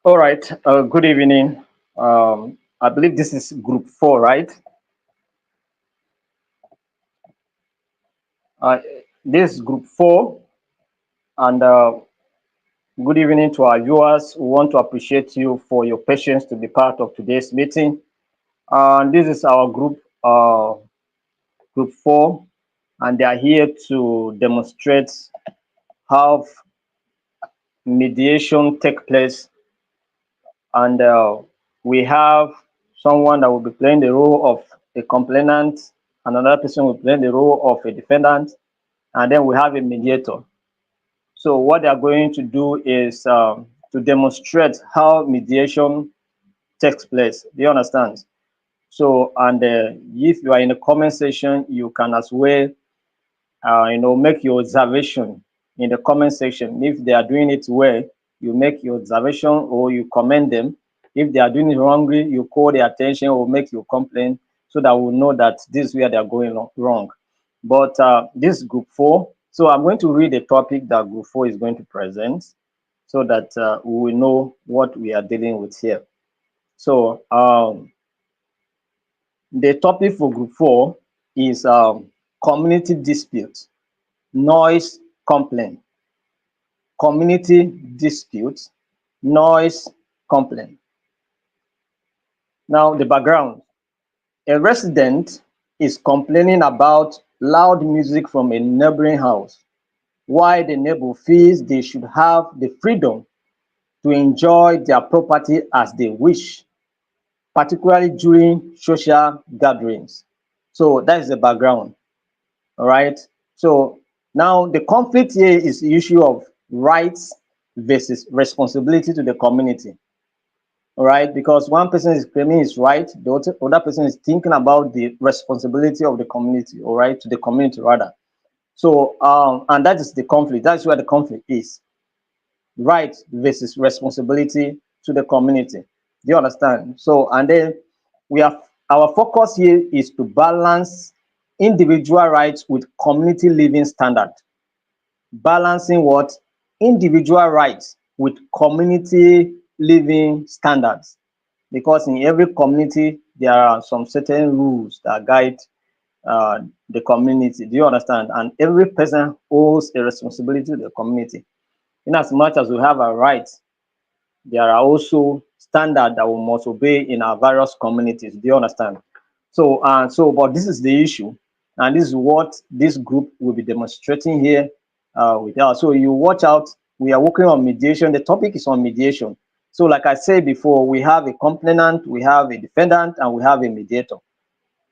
All right. Good evening. I believe this is group four, right? Uh, this is group four, and good evening to our viewers. We want to appreciate you for your patience to be part of today's meeting. This is our group four, and they are here to demonstrate how mediation take place. And we have someone that will be playing the role of a complainant, and another person will play the role of a defendant, and then we have a mediator. So what they are going to do is to demonstrate how mediation takes place. Do you understand? So, and if you are in the comment section, you can as well, make your observation in the comment section. If they are doing it well, you make your observation or you commend them. If they are doing it wrongly, you call their attention or make your complaint so that we'll know that this is where they are going wrong. But this is group four. So I'm going to read the topic that group four is going to present so that we will know what we are dealing with here. So the topic for group four is community dispute, noise complaint, community dispute, noise complaint. Now, the background. A resident is complaining about loud music from a neighboring house, while the neighbor feels they should have the freedom to enjoy their property as they wish, particularly during social gatherings. So that is the background. All right. So now the conflict here is the issue of rights versus responsibility to the community. All right. Because one person is claiming his right, the other person is thinking about the responsibility of the community, all right, to the community rather. So and that is the conflict. That's where the conflict is. Right versus responsibility to the community. Do you understand? So and then we have our focus here is to balance individual rights with community living standard. Balancing what? Individual rights with community living standards. Because in every community, there are some certain rules that guide the community. Do you understand? And every person owes a responsibility to the community. In as much as we have our rights, there are also standards that we must obey in our various communities. Do you understand? So, but this is the issue, and this is what this group will be demonstrating here with us. So you watch out. We are working on mediation. The topic is on mediation. So, like I said before, we have a complainant, we have a defendant, and we have a mediator.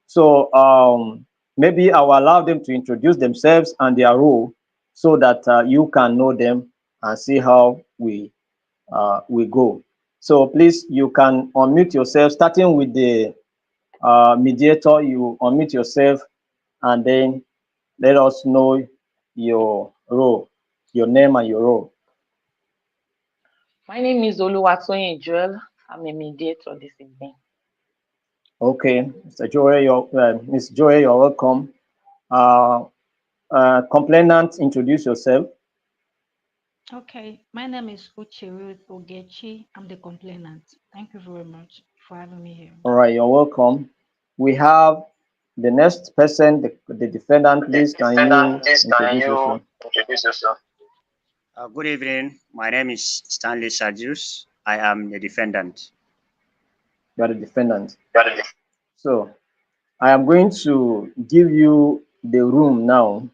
So maybe I will allow them to introduce themselves and their role, so that you can know them and see how we go. So please, you can unmute yourself, starting with the mediator. You unmute yourself and then let us know your role, your name and your role. My name is Oluwatoyin Joel. I'm a mediator this evening. Okay, Mr. Joy, Ms. Joy, you're welcome. Uh, Complainant, introduce yourself. Okay, my name is Uche Ruth Ogechi. I'm the complainant. Thank you very much for having me here. All right, you're welcome. We have the next person, the defendant. The Please, can defendant, you please can introduce you yourself? introduce yourself? Good evening. My name is Stanley Sergius. I am the defendant. You are the defendant. Got it. So I am going to give you the room now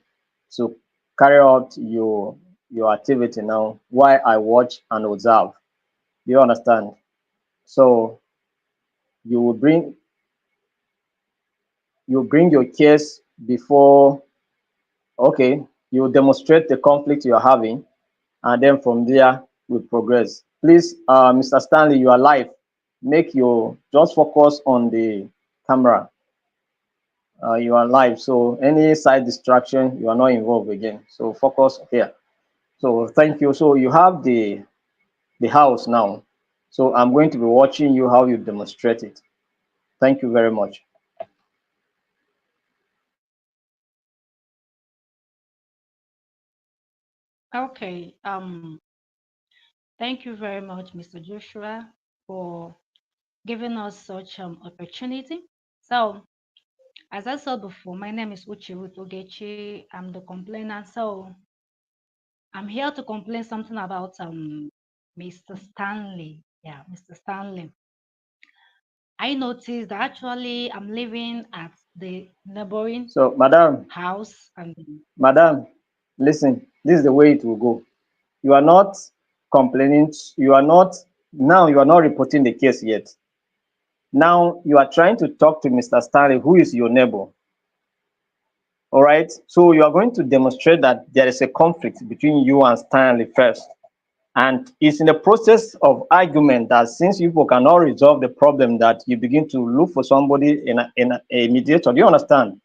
to carry out your activity now while I watch and observe. Do you understand? So you will bring your case before. Okay, you will demonstrate the conflict you are having, and then from there we progress. Please, Mr. Stanley, you are live. Make your just focus on the camera. You are live, so any side distraction, you are not involved again. So focus here. So thank you. So you have the house now. So I'm going to be watching you how you demonstrate it. Thank you very much. Okay, Thank you very much, Mr. Joshua, for giving us such opportunity. So, as I said before, my name is Uchiru Togechi. I'm the complainant. So, I'm here to complain something about Mr. Stanley. Yeah, Mr. Stanley. I noticed that actually I'm living at the neighboring So, madam, house and madam, listen, this is the way it will go. You are not complaining, you are not, now you are not reporting the case yet. Now you are trying to talk to Mr. Stanley, who is your neighbor. All right. So you are going to demonstrate that there is a conflict between you and Stanley first. And it's in the process of argument that since you people cannot resolve the problem, that you begin to look for somebody in a mediator. Do you understand?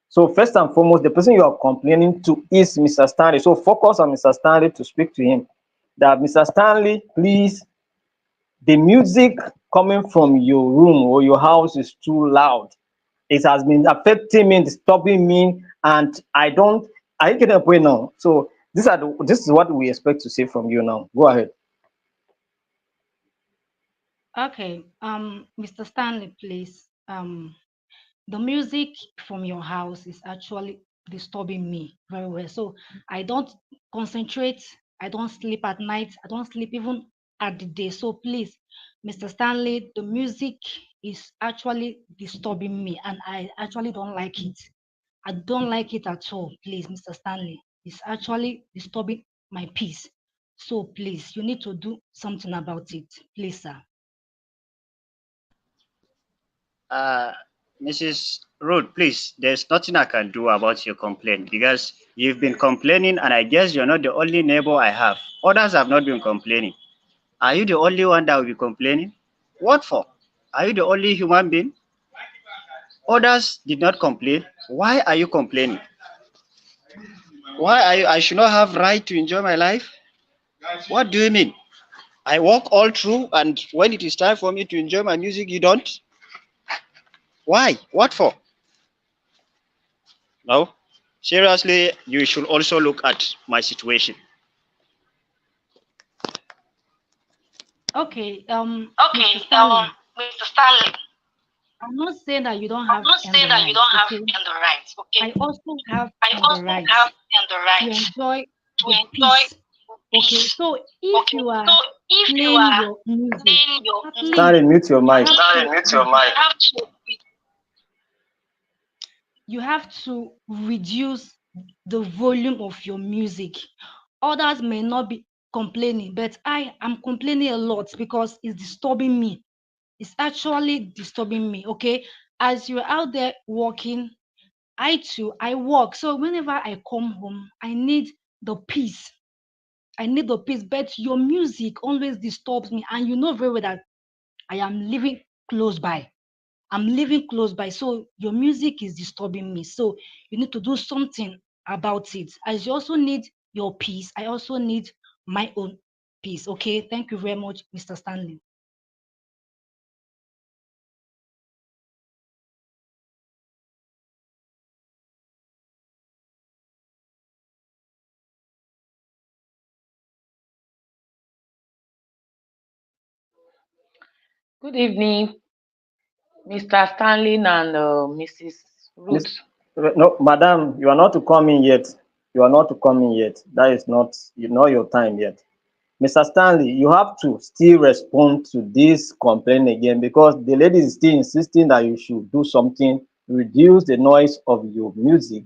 So first and foremost, the person you are complaining to is Mr. Stanley. So focus on Mr. Stanley to speak to him. That Mr. Stanley, please, the music coming from your room or your house is too loud. It has been affecting me, disturbing me, and I get a point now. So this is what we expect to see from you now. Go ahead. okay. Mr. Stanley, please. The music from your house is actually disturbing me very well. So I don't concentrate. I don't sleep at night. I don't sleep even at the day. So please, Mr. Stanley, the music is actually disturbing me, and I actually don't like it. I don't like it at all. Please, Mr. Stanley, it's actually disturbing my peace. So please, you need to do something about it, please, sir. Uh, Mrs. Road, please, there's nothing I can do about your complaint because you've been complaining, and I guess you're not the only neighbor I have. Others have not been complaining. Are you the only one that will be complaining? What for? Are you the only human being? Others did not complain. Why are you complaining? Why are you, I should not have right to enjoy my life? What do you mean? I walk all through, and when it is time for me to enjoy my music, you don't? Why? What for? No. Seriously, you should also look at my situation. Okay, Mr. Okay, Stanley, Mr. Stanley, I'm not saying that you don't I'm have not and saying the that you rights, don't have okay? the rights, okay? I also have I and the also rights have the to rights enjoy to the enjoy peace, okay? peace, So if okay? you So are if you playing are your music, playing your at music, least Stanley, mute your you mic. have Stanley, to mute your mic. you have to reduce the volume of your music. Others may not be complaining, but I am complaining a lot because it's disturbing me. It's actually disturbing me, okay? As you're out there walking, I too, I work. So whenever I come home, I need the peace. I need the peace. But your music always disturbs me. And you know very well that I am living close by. I'm living close by. So your music is disturbing me. So you need to do something about it. As you also need your peace, I also need my own peace. Okay. Thank you very much, Mr. Stanley. Good evening, Mr. Stanley and Mrs. Miss, Ruth. no, madam, you are not to come in yet. You are not to come in yet. That is not, your time yet. Mr. Stanley, you have to still respond to this complaint again because the lady is still insisting that you should do something, reduce the noise of your music.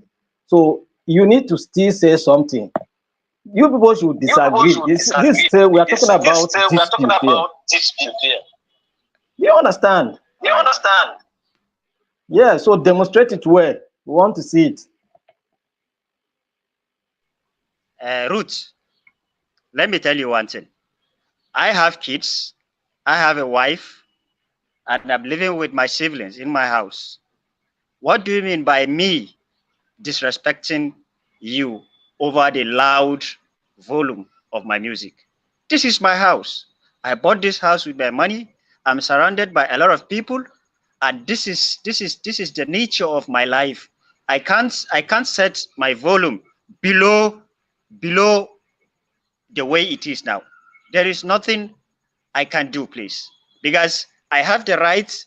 So you need to still say something. You people should You people disagree. should This disagray. we are talking This about we are talking dispute here. about dispute here. Do you understand? You understand? Yeah, so demonstrate it well. We want to see it. Ruth, let me tell you one thing. I have kids, I have a wife, and I'm living with my siblings in my house. What do you mean by me disrespecting you over the loud volume of my music? This is my house. I bought this house with my money. I'm surrounded by a lot of people, and this is the nature of my life. I can't set my volume below the way it is now. there is nothing I can do, please, because I have the right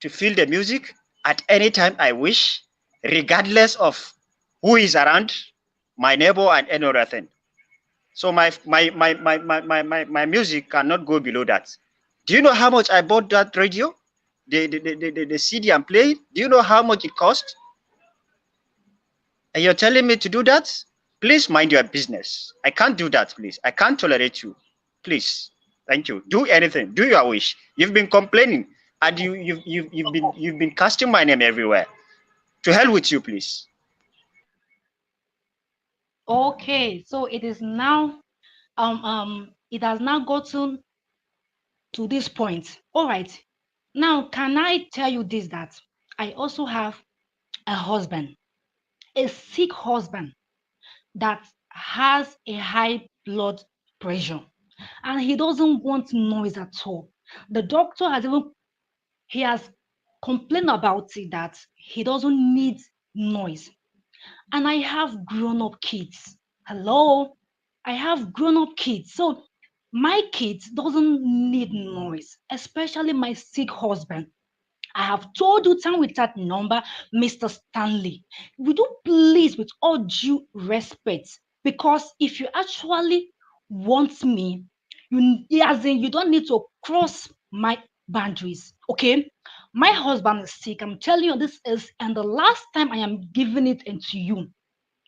to feel the music at any time I wish, regardless of who is around, my neighbor and any other thing. So my music cannot go below that. Do you know how much I bought that radio? The CD I'm playing? Do you know how much it cost? And you're telling me to do that? Please mind your business. I can't do that, please. I can't tolerate you. Please. Thank you. Do anything. Do your wish. You've been complaining and you've been casting my name everywhere. To hell with you, please. Okay, so it is now it has now gotten to this point. All right. Now, can I tell you this, that I also have a husband, a sick husband that has a high blood pressure, and he doesn't want noise at all. The doctor has even he has complained about it that he doesn't need noise. And I have grown-up kids. Hello, I have grown-up kids. So my kids doesn't need noise, especially my sick husband. I have told you time with that number, Mr. Stanley. Would you please, with all due respect, because if you actually want me, as in you don't need to cross my boundaries. Okay, my husband is sick. I'm telling you, this is and the last time I am giving it into you.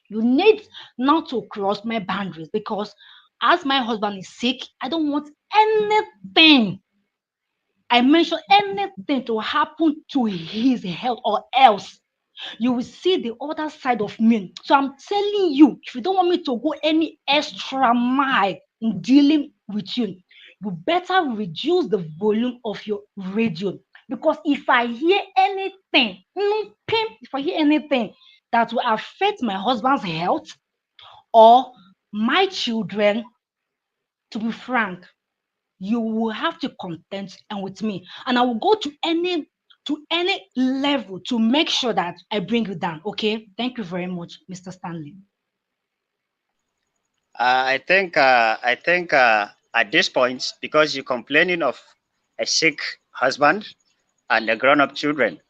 You need not to cross my boundaries because as my husband is sick, I don't want anything I mention anything to happen to his health or else you will see the other side of me. So I'm telling you, if you don't want me to go any extra mile in dealing with you, you better reduce the volume of your radio. Because if I hear anything, if I hear anything that will affect my husband's health or my children, to be frank, you will have to content and with me and I will go to any level to make sure that I bring you down. Okay, thank you very much, Mr. Stanley. I think at this point, because you're complaining of a sick husband and the grown-up children,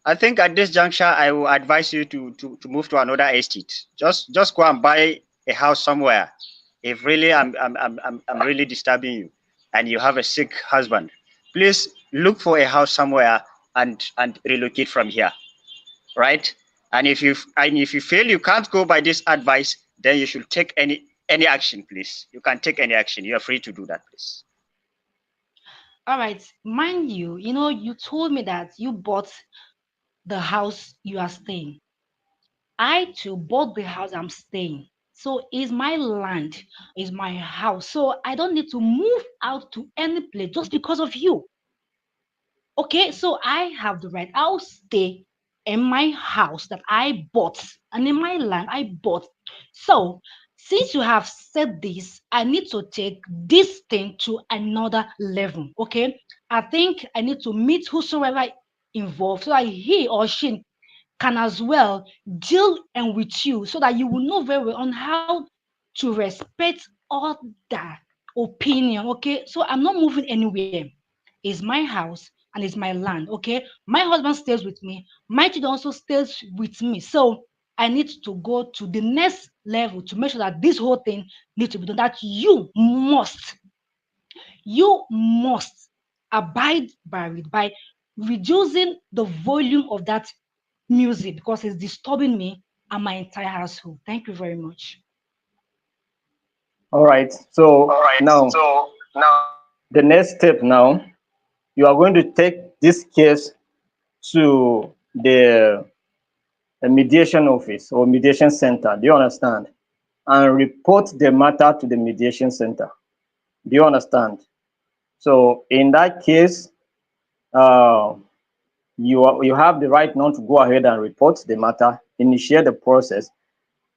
I think at this juncture I will advise you to move to another estate. Just go and buy a house somewhere. If really I'm really disturbing you, and you have a sick husband, please look for a house somewhere and relocate from here, right? And if you feel you can't go by this advice, then you should take any action, please. You can take any action. You are free to do that, please. All right, mind you, you told me that you bought the house you are staying. I too bought the house I'm staying. So it's my land, it's my house. So I don't need to move out to any place just because of you. Okay, so I have the right. I'll stay in my house that I bought and in my land I bought. So, since you have said this, I need to take this thing to another level. Okay, I think I need to meet whosoever involved so that he or she can as well deal and with you so that you will know very well on how to respect other opinion. Okay, so I'm not moving anywhere. It's my house and it's my land. Okay, my husband stays with me, my children also stays with me. So I need to go to the next level to make sure that this whole thing needs to be done, that you must abide by it by reducing the volume of that music because it's disturbing me and my entire household. Thank you very much. All right. So All right. now So now the next step now, you are going to take this case to the mediation office or mediation center. Do you understand? And report the matter to the mediation center. Do you understand? So in that case, uh, you have the right now to go ahead and report the matter, initiate the process,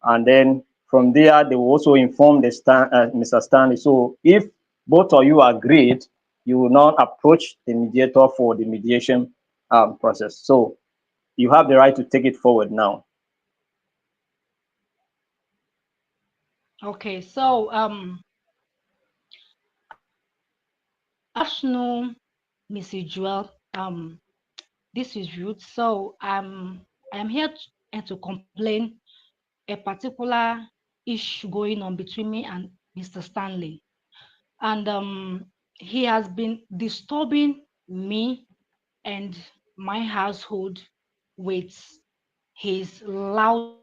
and then from there they will also inform Mr. Stanley. So if both of you agreed, you will now approach the mediator for the mediation process. So you have the right to take it forward now. Okay, so afternoon, Mrs. Jewel. This is Ruth. So I am here to complain a particular issue going on between me and Mr. Stanley, and he has been disturbing me and my household with his loud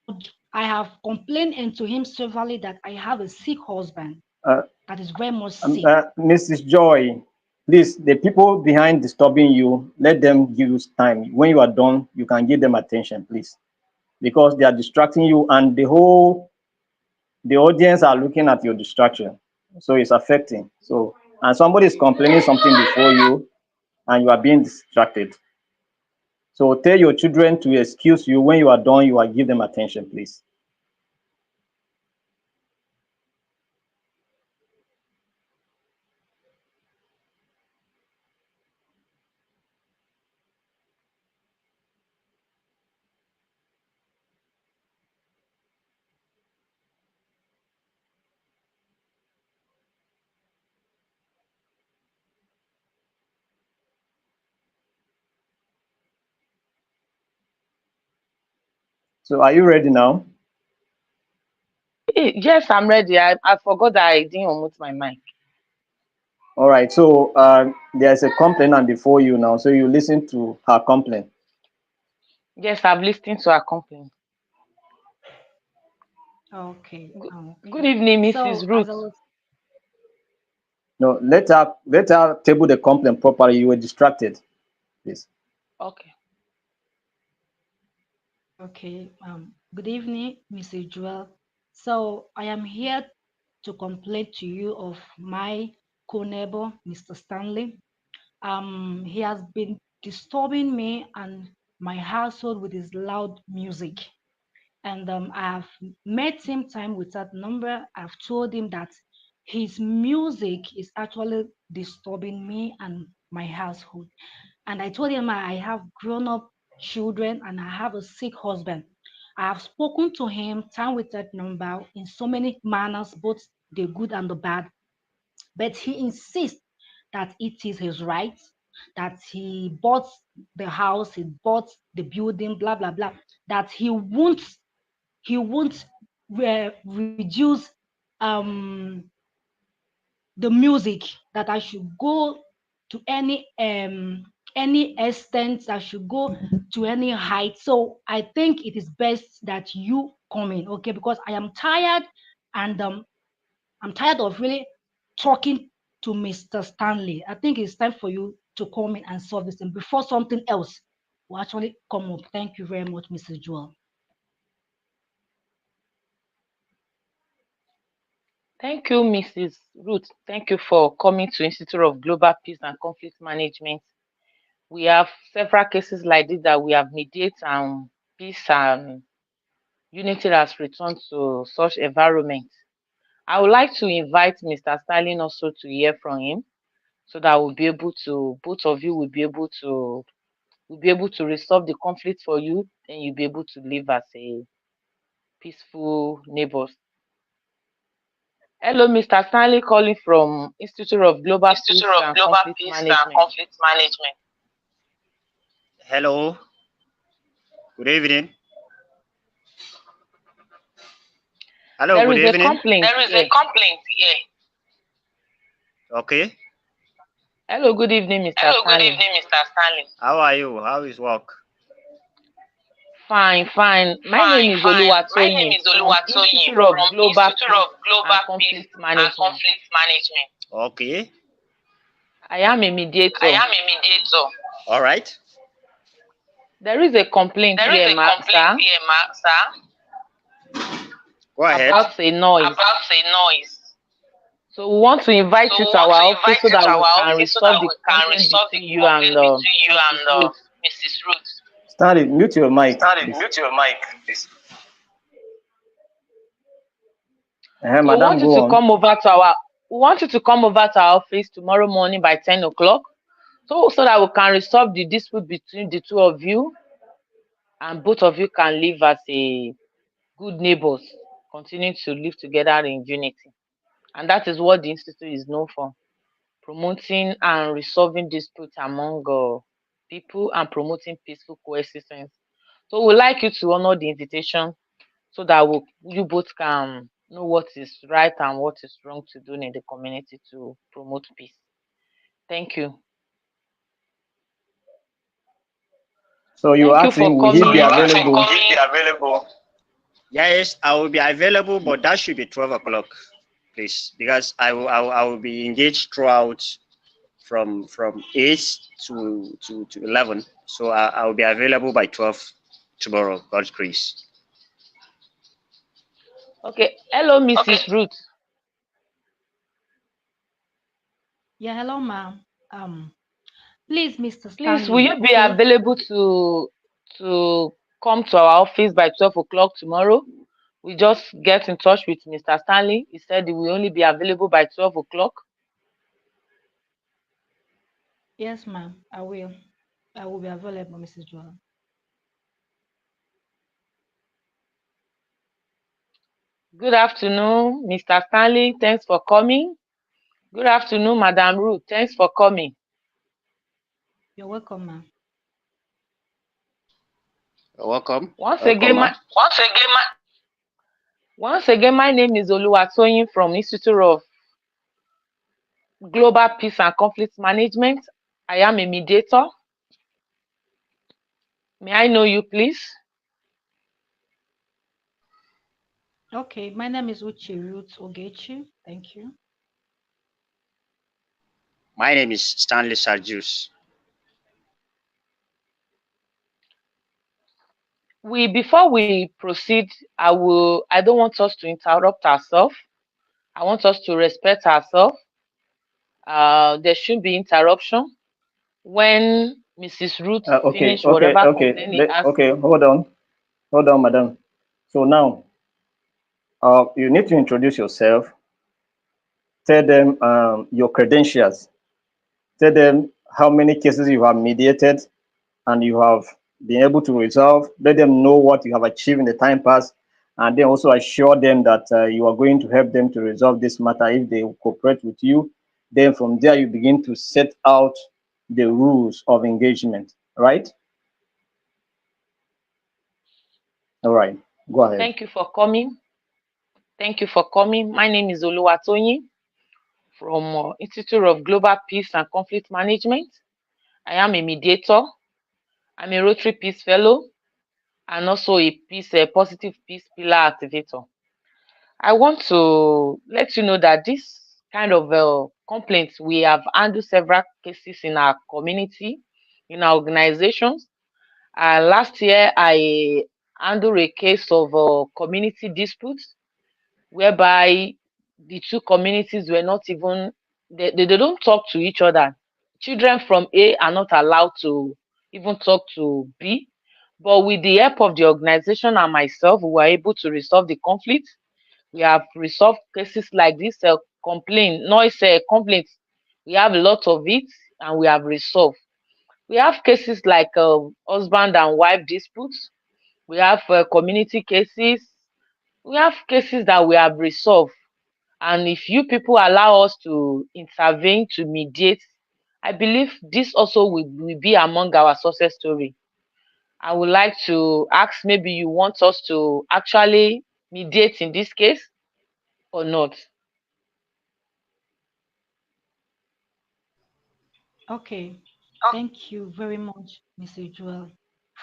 music. I have complained to him severally that I have a sick husband Uh, that is very much sick. Mrs. Joy, please, the people behind disturbing you, let them give you time. When you are done, you can give them attention, please, because they are distracting you, and the audience are looking at your distraction, so it's affecting. So, and somebody is complaining something before you, and you are being distracted. So tell your children to excuse you. When you are done, you are give them attention, please. So are you ready now? Yes, I'm ready. I forgot that I didn't unmute my mic. All right. So there's a complainant before you now. So you listen to her complaint. Yes, I've listened to her complaint. Okay. Good evening, Mrs. So as Ruth. I was No, let her table the complaint properly. You were distracted, please. Okay. okay, good evening, Mr. Joel. So I am here to complain to you of my co-neighbor, Mr. Stanley. He has been disturbing me and my household with his loud music. And I've met him time without number. I've told him that his music is actually disturbing me and my household. And I told him I have grown up children and I have a sick husband. I have spoken to him time without number in so many manners, both the good and the bad. But he insists that it is his right, that he bought the house, he bought the building, blah blah blah, that he won't reduce um the music, that I should go to any extent, I should go to any height. So I think it is best that you come in, okay? Because I am tired, and I'm tired of really talking to Mr. Stanley. I think it's time for you to come in and solve this thing before something else will actually come up. Thank you very much, Mrs. Joel. Thank you, Mrs. Ruth. Thank you for coming to Institute of Global Peace and Conflict Management. We have several cases like this that we have mediated, and peace and unity has returned to such environment. I would like to invite Mr. Sterling also to hear from him, so that we'll be able to, both of you will be able to resolve the conflict for you, and you'll be able to live as a peaceful neighbors. Hello, Mr. Stanley calling from Institute of Global Peace and Conflict Management. Hello. Good evening. Hello. There Good is a evening. complaint here. Okay. Hello, good evening, Mr. Stanley. How are you? How is work? Fine, fine. My name is Oluwatoyin from Institute of Global Peace and Conflict Management. Okay. I am a mediator. All right. There is a complaint here, sir, Go ahead. about a noise. So we want to invite you to our office so that we can resolve the complaint between you and Mrs. Ruth. Stanley, mute your mic, please. So we Madam, want you go to on. come over to our office tomorrow morning by 10 o'clock. So that we can resolve the dispute between the two of you, and both of you can live as a good neighbors, continue to live together in unity. And that is what the institute is known for, promoting and resolving disputes among people and promoting peaceful coexistence. So we'd like you to honor the invitation so that you both can know what is right and what is wrong to do in the community to promote peace. Thank you. So you Thank you for asking, will he be coming. available? Yes, I will be available, but that should be 12 o'clock, please, because I will be engaged throughout from 8 to 11. So I will be available by 12 tomorrow, God's grace. Okay. Hello, Mrs. Ruth. Yeah, hello, ma'am. Please, Mr. Please, will Stanley. you be Okay. available to come to our office by 12 o'clock tomorrow? We just get in touch with Mr. Stanley. He said he will only be available by 12 o'clock. Yes, ma'am. I will. I will be available, Mrs. Joel. Good afternoon, Mr. Stanley. Thanks for coming. Good afternoon, Madam Ruth. Thanks for coming. You're welcome, ma'am. You're welcome. Once Welcome, again, ma'am. my name is Oluwatoyin from Institute of Global Peace and Conflict Management. I am a mediator. May I know you, please? Okay, my name is Uche Ruth Ogechi. Thank you. My name is Stanley Sarjus. Before we proceed, I don't want us to interrupt ourselves. I want us to respect ourselves. There shouldn't be interruption. When Mrs. Ruth Okay, finish okay, whatever okay, complaint he has. okay. Hold on, madam. So now, you need to introduce yourself. Tell them your credentials. Tell them how many cases you have mediated and you have been able to resolve. Let them know what you have achieved in the time past, and then also assure them that you are going to help them to resolve this matter if they cooperate with you. Then from there, you begin to set out the rules of engagement, right? All right, go ahead. Thank you for coming. Thank you for coming. My name is Oluwatoyin from Institute of Global Peace and Conflict Management. I am a mediator. I'm a Rotary Peace Fellow and also a positive peace pillar activator. I want to let you know that this kind of complaints, we have handled several cases in our community, in our organizations. Last year, I handled a case of community disputes whereby the two communities were not even, they don't talk to each other. Children from A are not allowed to even talk to B. But with the help of the organization and myself, we were able to resolve the conflict. We have resolved cases like this complaints. We have a lot of it and we have resolved. We have cases like husband and wife disputes. We have community cases. We have cases that we have resolved. And if you people allow us to intervene, to mediate, I believe this also will be among our success story. I would like to ask, maybe you want us to actually mediate in this case or not? Okay. Thank you very much, Mr. Joel.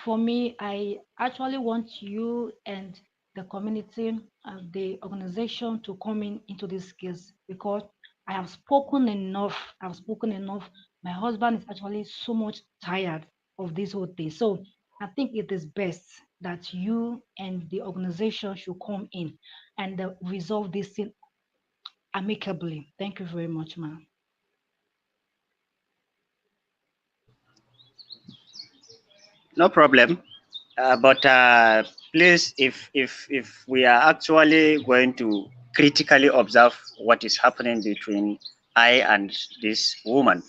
For me, I actually want you and the community and the organization to come into this case because I have spoken enough. I've spoken enough. My husband is actually so much tired of this whole thing. So I think it is best that you and the organization should come in and resolve this thing amicably. Thank you very much, ma'am. No problem. But please, if we are actually going to critically observe what is happening between I and this woman,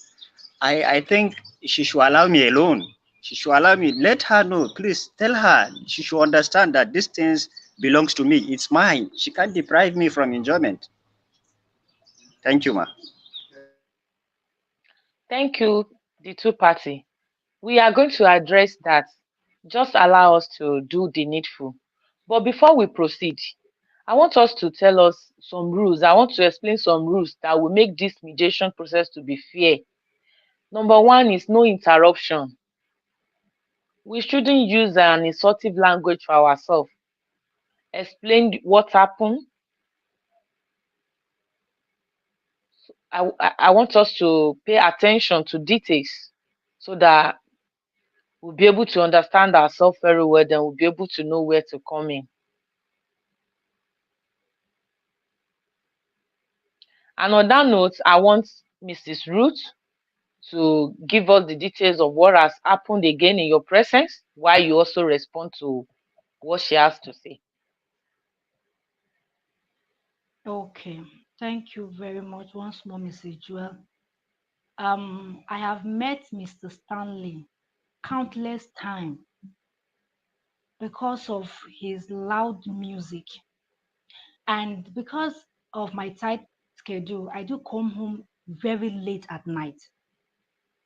I think she should allow me alone. She should allow me. Let her know. Please tell her. She should understand that these things belongs to me. It's mine. She can't deprive me from enjoyment. Thank you, ma. Thank you, the two party. We are going to address that. Just allow us to do the needful. But before we proceed, I want us to tell us some rules. I want to explain some rules that will make this mediation process to be fair. Number one is no interruption. We shouldn't use an insultive language for ourselves. Explain what happened. I want us to pay attention to details so that we'll be able to understand ourselves very well, then we'll be able to know where to come in. And on that note, I want Mrs. Ruth to give us the details of what has happened again in your presence, while you also respond to what she has to say. Okay, thank you very much once more, Mrs. Jewel. I have met Mr. Stanley countless times because of his loud music, and because of my tight schedule, I do come home very late at night.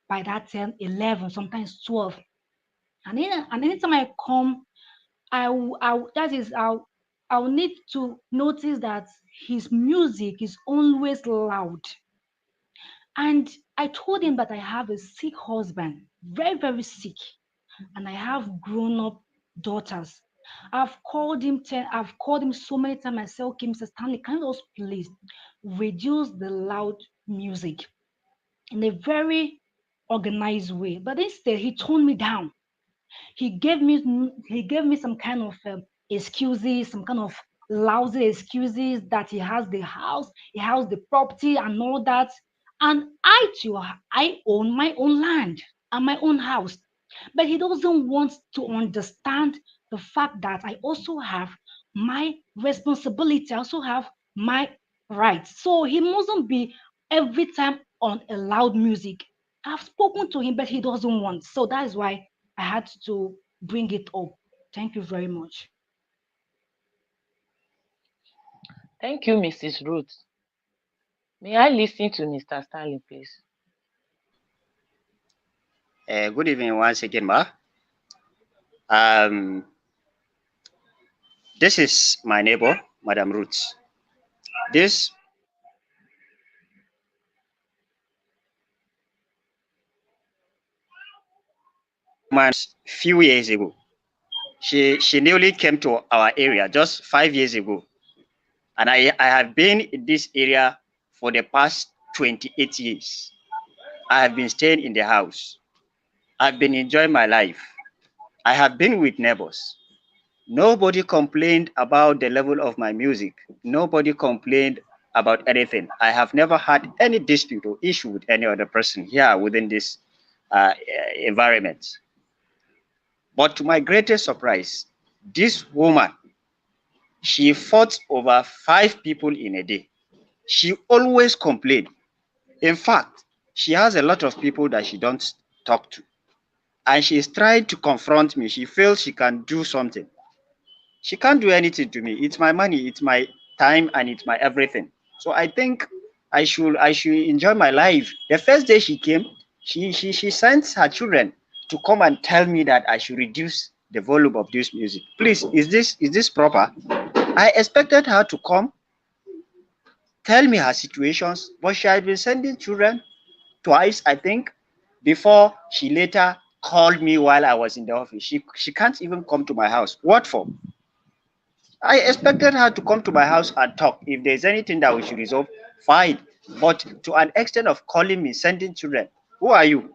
By that 10, 11, sometimes 12. And anytime I come, that is, I'll need to notice that his music is always loud. And I told him that I have a sick husband, very, very sick, and I have grown-up daughters. I've called him so many times. I said, okay, Mr. Stanley, can you just please reduce the loud music in a very organized way? But instead, he toned me down. He gave me some kind of excuses, some kind of lousy excuses that he has the house, he has the property and all that. And I too, I own my own land and my own house. But he doesn't want to understand the fact that I also have my responsibility, I also have my rights. So he mustn't be every time on a loud music. I've spoken to him, but he doesn't want. So that is why I had to bring it up. Thank you very much. Thank you, Mrs. Ruth. May I listen to Mr. Stanley, please? Good evening once again, Ma. Um, this is my neighbor, Madam Ruth. This woman, few years ago, she newly came to our area just 5 years ago, and I have been in this area for the past 28 years. I have been staying in the house. I've been enjoying my life. I have been with neighbors. Nobody complained about the level of my music. Nobody complained about anything. I have never had any dispute or issue with any other person here within this environment. But to my greatest surprise, this woman, she fought over 5 people in a day. She always complained. In fact, she has a lot of people that she don't talk to. And she is trying to confront me. She feels she can do something. She can't do anything to me. It's my money, it's my time, and it's my everything. So I think I should enjoy my life. The first day she came, she sent her children to come and tell me that I should reduce the volume of this music. Please, is this proper? I expected her to come, tell me her situations, but she had been sending children twice, I think, before she later called me while I was in the office. She can't even come to my house. What for? I expected her to come to my house and talk. If there's anything that we should resolve, fine. But to an extent of calling me, sending children, who are you?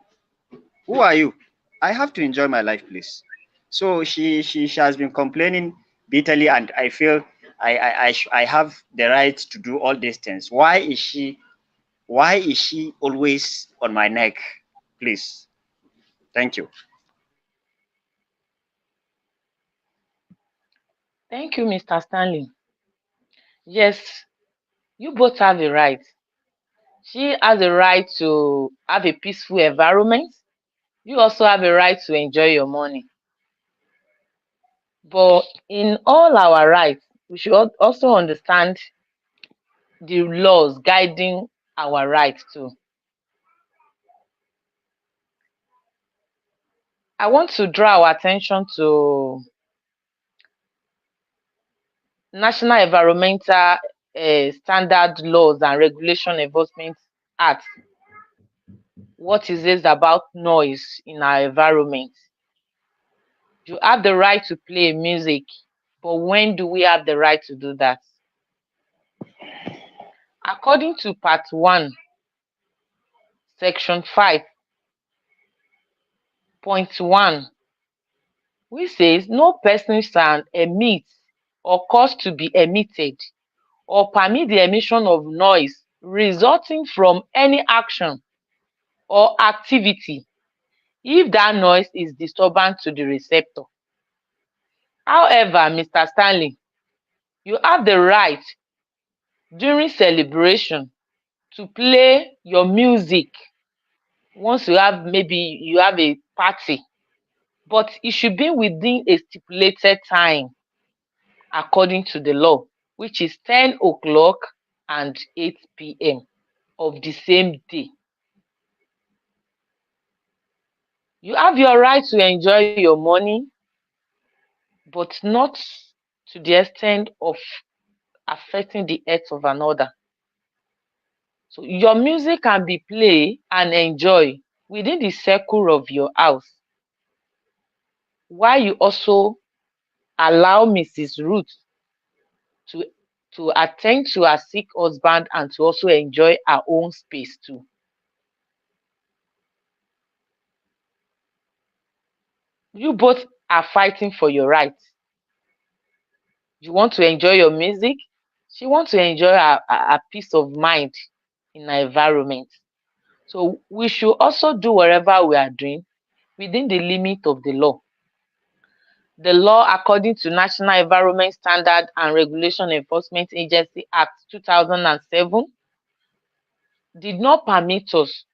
Who are you? I have to enjoy my life, please. So she has been complaining bitterly, and I feel I have the right to do all these things. Why is she always on my neck? Please. Thank you. Thank you, Mr. Stanley. Yes, you both have a right. She has a right to have a peaceful environment. You also have a right to enjoy your money. But in all our rights, we should also understand the laws guiding our rights too. I want to draw our attention to National Environmental Standard Laws and Regulation Enforcement Act. What is this about noise in our environment? You have the right to play music, but when do we have the right to do that? According to Part 1, Section 5.1, which says no person shall emit or cause to be emitted or permit the emission of noise resulting from any action or activity if that noise is disturbance to the receptor. However, Mr. Stanley, you have the right during celebration to play your music once you have, maybe you have a party, but it should be within a stipulated time according to the law, which is 10 o'clock and 8 p.m. of the same day. You have your right to enjoy your money, but not to the extent of affecting the health of another. So your music can be played and enjoyed within the circle of your house, while you also allow Mrs. Ruth to attend to her sick husband and to also enjoy her own space too. You both are fighting for your rights. You want to enjoy your music. She wants to enjoy her peace of mind in her environment. So we should also do whatever we are doing within the limit of the law. The law, according to National Environment Standard and Regulation Enforcement Agency Act 2007, did not permit us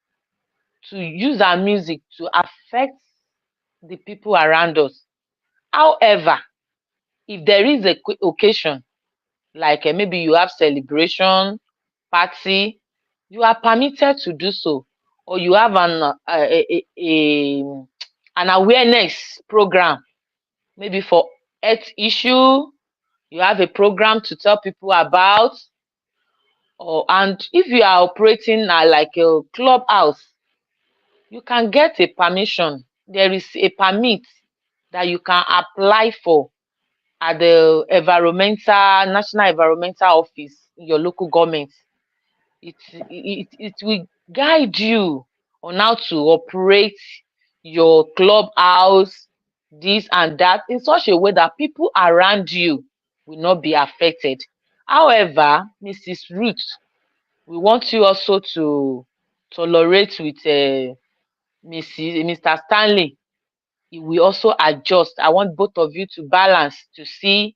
to use our music to affect the people around us. However, if there is a occasion, like maybe you have celebration, party, you are permitted to do so, or you have an awareness program, maybe for health issue, you have a program to tell people about, and if you are operating like a clubhouse, you can get a permission. There is a permit that you can apply for at the National Environmental Office in your local government. It will guide you on how to operate your clubhouse, this and that, in such a way that people around you will not be affected. However, Mrs. Ruth, we want you also to tolerate with Mr. Stanley. He will also adjust. I want both of you to balance to see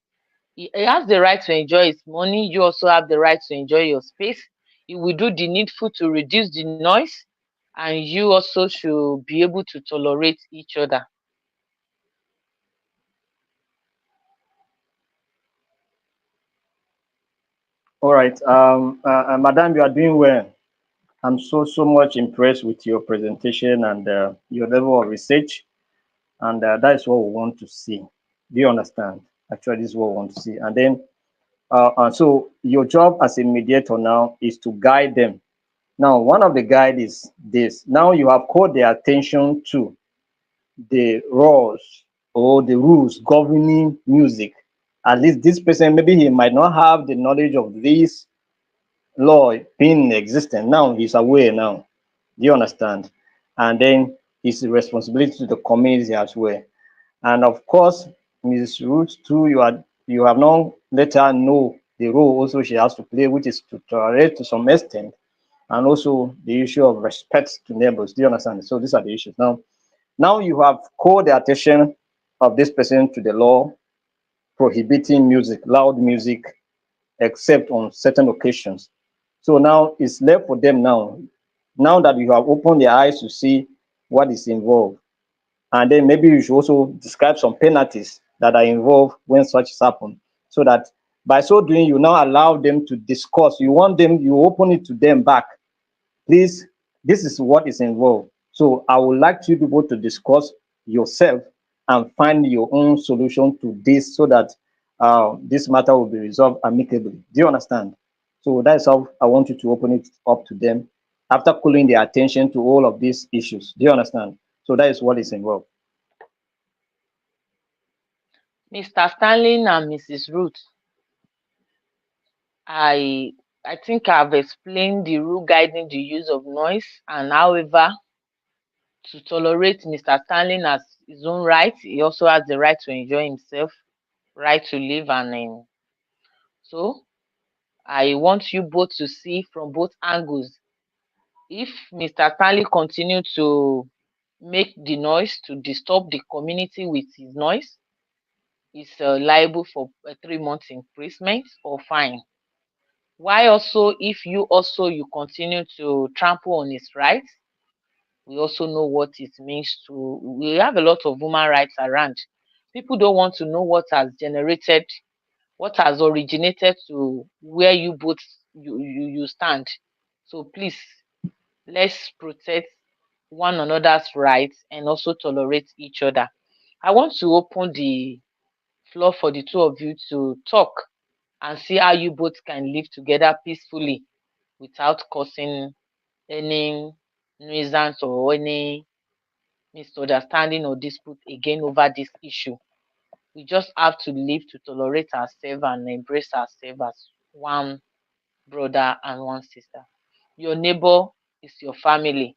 he has the right to enjoy his money. You also have the right to enjoy your space. He will do the needful to reduce the noise, and you also should be able to tolerate each other. All right. Madam, you are doing well. I'm so much impressed with your presentation and your level of research, and that is what we want to see. Do you understand? Actually, this is what we want to see. And then, so your job as a mediator now is to guide them. Now, one of the guide is this. Now you have called their attention to the laws or the rules governing music. At least this person, maybe he might not have the knowledge of this law being existent. Now he's aware now. Do you understand? And then it's a responsibility to the community as well. And of course, Mrs. Ruth too, you have not let her know the role also she has to play, which is to tolerate to some extent, and also the issue of respect to neighbors. Do you understand? So these are the issues. Now you have called the attention of this person to the law prohibiting music, loud music, except on certain occasions. So now it's left for them now that you have opened their eyes to see what is involved. And then maybe you should also describe some penalties that are involved when such happens, so that by so doing, you now allow them to discuss. You open it to them back. Please, this is what is involved. So I would like you people to discuss yourself and find your own solution to this so that this matter will be resolved amicably. Do you understand? So that's how I want you to open it up to them after calling their attention to all of these issues. Do you understand? So that is what is involved. Mr. Stanley and Mrs. Ruth, I I think I've explained the rule guiding the use of noise, and however, to tolerate Mr. Stanley as his own right, he also has the right to enjoy himself, right to live, and so I want you both to see from both angles. If Mr. Stanley continue to make the noise to disturb the community with his noise, is liable for a 3 months imprisonment or fine. Why also, if you continue to trample on his rights, we also know what it means to. We have a lot of human rights around. People don't want to know what has originated to where you both you stand. So please, let's protect one another's rights and also tolerate each other. I want to open the floor for the two of you to talk and see how you both can live together peacefully without causing any nuisance or any misunderstanding or dispute again over this issue. We just have to live to tolerate ourselves and embrace ourselves as one brother and one sister. Your neighbor is your family.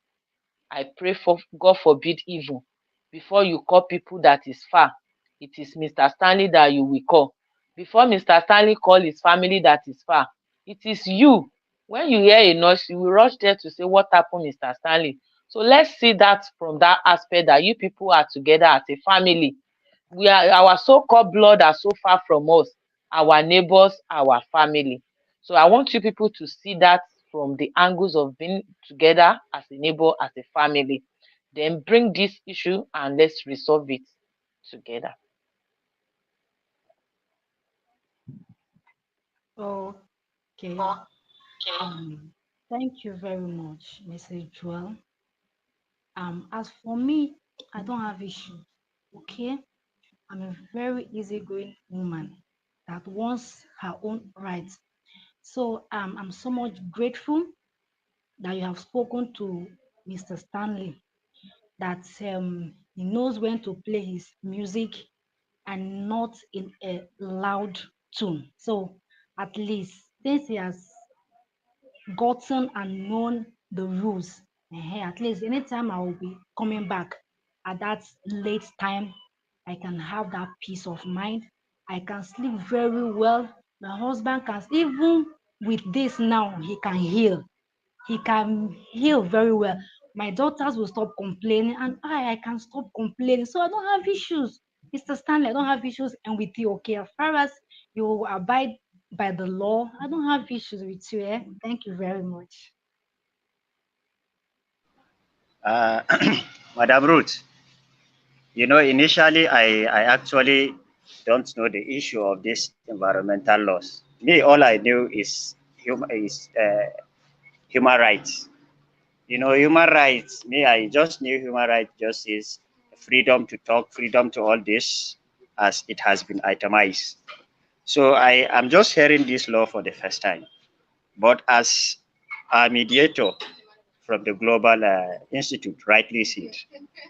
I pray for God forbid evil. Before you call people that is far, it is Mr. Stanley that you will call. Before Mr. Stanley call his family that is far, it is you. When you hear a noise, you will rush there to say, what happened, Mr. Stanley? So let's see that from that aspect that you people are together as a family. We are our so-called blood are so far from us, our neighbors, our family. So I want you people to see that from the angles of being together as a neighbor, as a family. Then bring this issue and let's resolve it together. Okay. Thank you very much, Mrs. Joel. As for me, I don't have issues. Okay, I'm a very easygoing woman that wants her own rights. So I'm so much grateful that you have spoken to Mr. Stanley, that he knows when to play his music and not in a loud tone. So at least since he has gotten and known the rules, at least anytime I will be coming back at that late time, I can have that peace of mind. I can sleep very well. My husband can, even with this now, he can heal. He can heal very well. My daughters will stop complaining, and I can stop complaining. So I don't have issues. Mr. Stanley, I don't have issues. And with you, okay, as far as you abide by the law, I don't have issues with you. Eh? Thank you very much. Uh, Madam Ruth, initially I actually don't know the issue of this environmental laws. Me, all I knew is human rights. Human rights. Me, I just knew human rights just is freedom to talk, freedom to all this, as it has been itemized. So I am just hearing this law for the first time. But as a mediator from the Global Institute rightly said,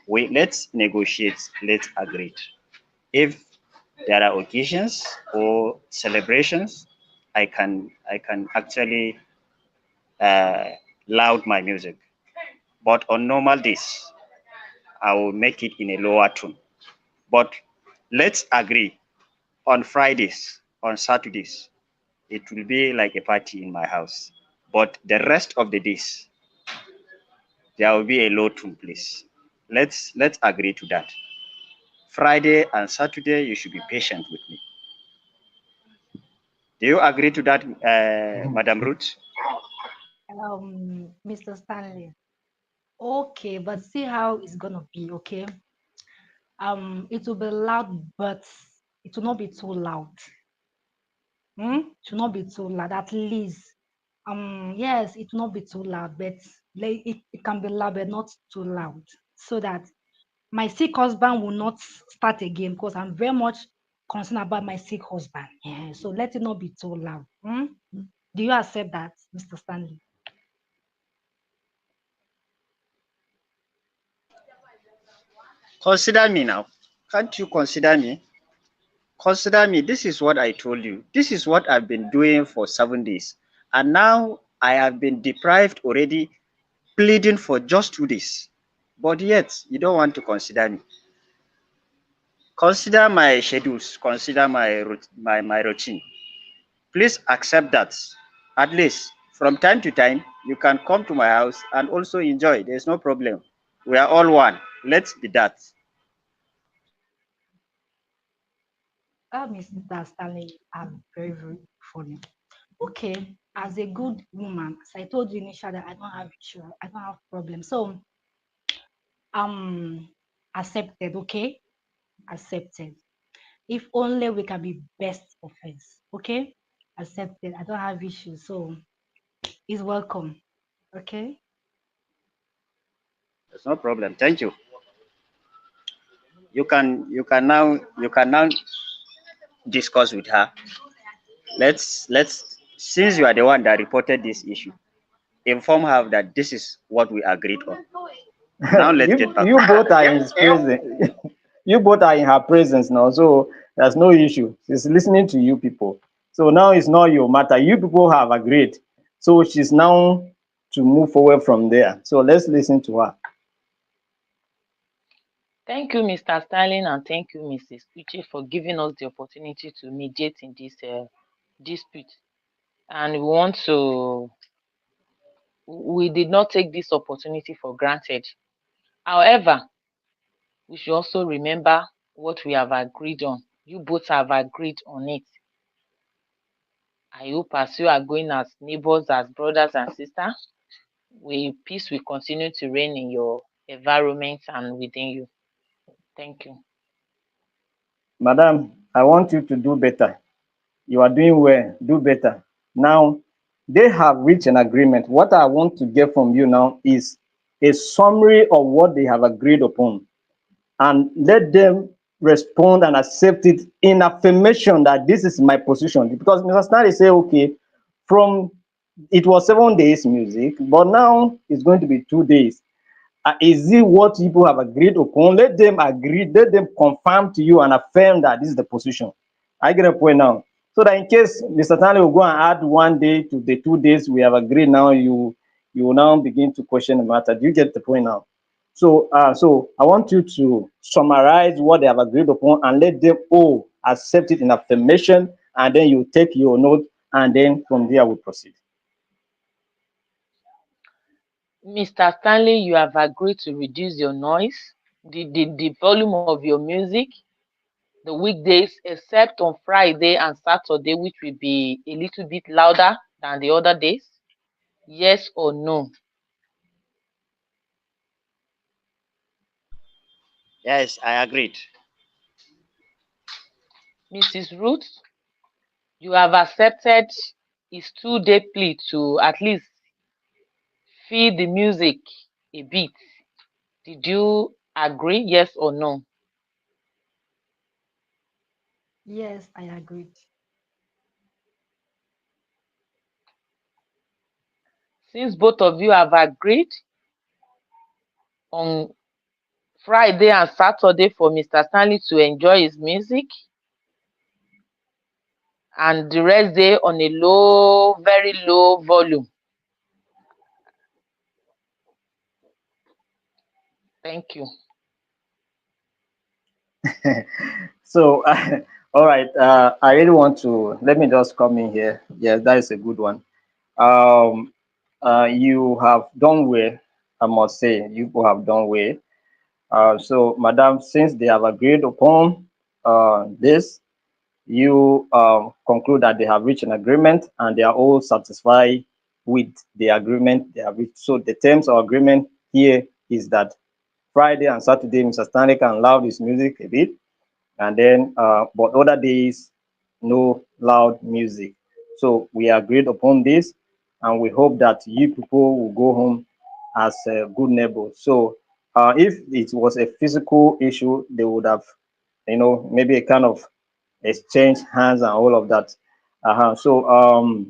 let's negotiate, let's agree. If there are occasions or celebrations, I can actually uh, loud my music. But on normal days, I will make it in a lower tone. But let's agree on Fridays, on Saturdays, it will be like a party in my house. But the rest of the days, there will be a low tone, please. Let's agree to that. Friday and Saturday, you should be patient with me. Do you agree to that, Madam Ruth? Mr. Stanley. Okay, but see how it's gonna be, okay? It will be loud, but it will not be too loud. It will not be too loud. At least, yes, it will not be too loud, but like it can be loud, but not too loud, so that my sick husband will not start again because I'm very much concerned about my sick husband. Yeah, so let it not be too loud. Do you accept that, Mr. Stanley? Consider me now. Can't you consider me? Consider me. This is what I told you. This is what I've been doing for 7 days. And now I have been deprived already, pleading for just 2 days. But yet, you don't want to consider me. Consider my schedules, consider my routine. Please accept that. At least from time to time, you can come to my house and also enjoy. There's no problem. We are all one. Let's be that. Mr. Stanley, I'm very, very funny. Okay, as a good woman, as I told you initially, I don't have issue, I don't have problem. So accepted, okay? Accepted. If only we can be best of friends, okay? Accepted. I don't have issues, so it's welcome. Okay. There's no problem. Thank you. You can now discuss with her. Let's since you are the one that reported this issue, inform her that this is what we agreed on. Now let's get back. You both are in his presence. You both are in her presence now, so there's no issue. She's listening to you people. So now it's not your matter. You people have agreed. So she's now to move forward from there. So let's listen to her. Thank you, Mr. Sterling, and thank you, Mrs. Uche, for giving us the opportunity to mediate in this dispute. And we did not take this opportunity for granted. However, we should also remember what we have agreed on. You both have agreed on it. I hope as you are going as neighbors, as brothers and sisters, peace will continue to reign in your environment and within you. Thank you. Madam, I want you to do better. You are doing well. Do better. Now, they have reached an agreement. What I want to get from you now is a summary of what they have agreed upon, and let them respond and accept it in affirmation that this is my position. Because Mr. Stanley say, okay, from it was 7 days music, but now it's going to be 2 days. Is it what people have agreed upon? Let them agree, let them confirm to you and affirm that this is the position. I get a point now. So that in case Mr. Stanley will go and add 1 day to the 2 days we have agreed now, you will now begin to question the matter. Do you get the point now? So I want you to summarize what they have agreed upon and let them all accept it in affirmation, and then you take your note, and then from there we proceed. Mr. Stanley, you have agreed to reduce your noise, the volume of your music, the weekdays, except on Friday and Saturday, which will be a little bit louder than the other days. Yes or no? Yes, I agreed. Mrs. Ruth, you have accepted his 2-day plea to at least feed the music a bit. Did you agree? Yes or no? Yes, I agreed. Since both of you have agreed on Friday and Saturday for Mr. Stanley to enjoy his music, and the rest day on a low, very low volume. Thank you. So, all right. I really want to let me just come in here. Yes, that is a good one. Um, you have done well, I must say. You have done well. So, Madam, since they have agreed upon this, you conclude that they have reached an agreement and they are all satisfied with the agreement they have reached. So, the terms of agreement here is that Friday and Saturday, Mr. Stanley can loud his music a bit, and then but other days no loud music. So we agreed upon this, and we hope that you people will go home as a good neighbor. So If it was a physical issue, they would have, maybe a kind of exchange hands and all of that. So,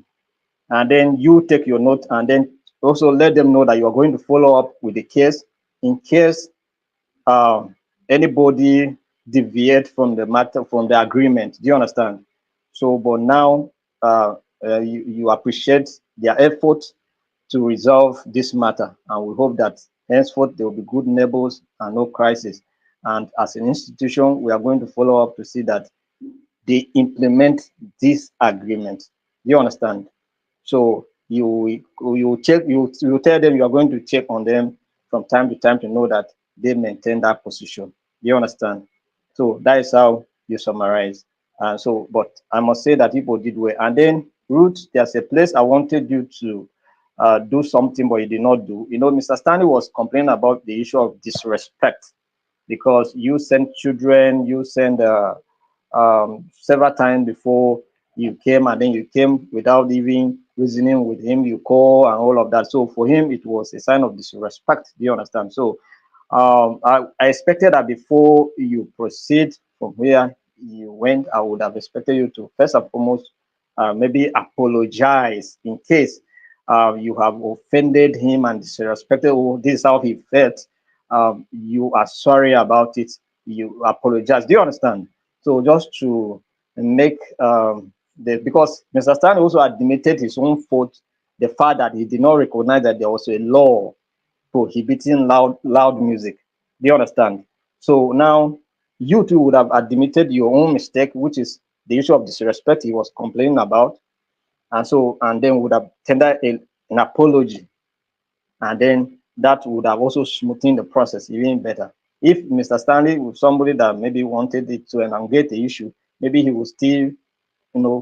and then you take your note and then also let them know that you are going to follow up with the case in case um, anybody deviate from the matter from the agreement. Do you understand? So, but now you appreciate their effort to resolve this matter, and we hope that henceforth there will be good neighbors and no crisis. And as an institution, we are going to follow up to see that they implement this agreement. Do you understand? So you check you tell them you are going to check on them from time to time to know that they maintain that position. Do you understand? So that is how you summarize. So, but I must say that people did well. And then Ruth, there's a place I wanted you to do something, but you did not do. Mr. Stanley was complaining about the issue of disrespect because you send children, you send several times before you came, and then you came without even reasoning with him. You call and all of that. So for him, it was a sign of disrespect. Do you understand? So I expected that before you proceed from where you went, I would have expected you to first and foremost maybe apologize in case you have offended him and disrespected. Oh, this is how he felt. You are sorry about it. You apologize. Do you understand? So just to make because Mr. Stanley also admitted his own fault, the fact that he did not recognize that there was a law prohibiting loud music. Do you understand? So now you too would have admitted your own mistake, which is the issue of disrespect he was complaining about, and then would have tendered an apology, and then that would have also smoothened the process even better. If Mr. Stanley was somebody that maybe wanted it to elongate the issue, maybe he would still,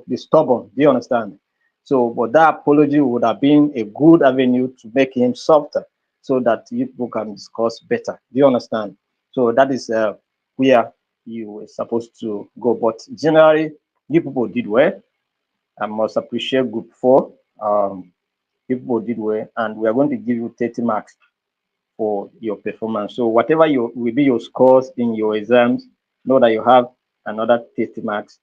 be stubborn. Do you understand? So, but that apology would have been a good avenue to make him softer, so that you people can discuss better. Do you understand? So that is where you were supposed to go. But generally, you people did well. I must appreciate Group 4. You people did well, and we are going to give you 30 marks for your performance. So whatever will be your scores in your exams, know that you have another 30 marks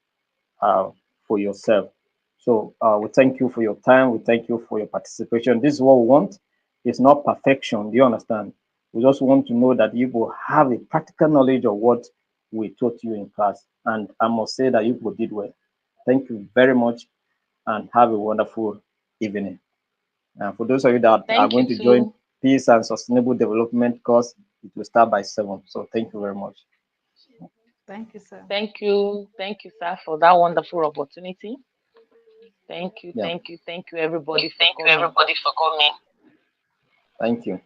uh, for yourself. So we thank you for your time. We thank you for your participation. This is what we want. It's not perfection. Do you understand? We just want to know that you will have a practical knowledge of what we taught you in class. And I must say that you people did well. Thank you very much and have a wonderful evening. And for those of you that are Thank you going to join too. Peace and Sustainable Development course, it will start by 7. So thank you very much. Thank you, sir. Thank you. Thank you, sir, for that wonderful opportunity. Thank you. Yeah, Thank you. Thank you, everybody, for Thank you, coming. everybody, for coming. thank you.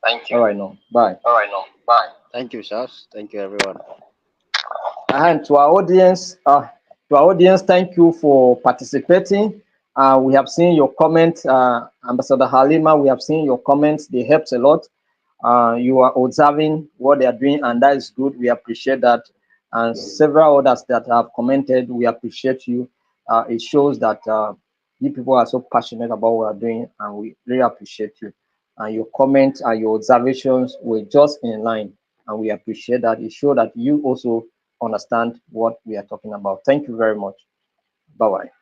Thank All you. right, now, bye. All right, now, bye. Thank you, Charles. Thank you, everyone. And to our audience, thank you for participating. We have seen your comments, Ambassador Halima. We have seen your comments. They helped a lot. You are observing what they are doing, and that is good. We appreciate that. And several others that have commented, we appreciate you. It shows that you people are so passionate about what we are doing, and we really appreciate you. And your comments and your observations were just in line, and we appreciate that. It shows that you also understand what we are talking about. Thank you very much. Bye bye.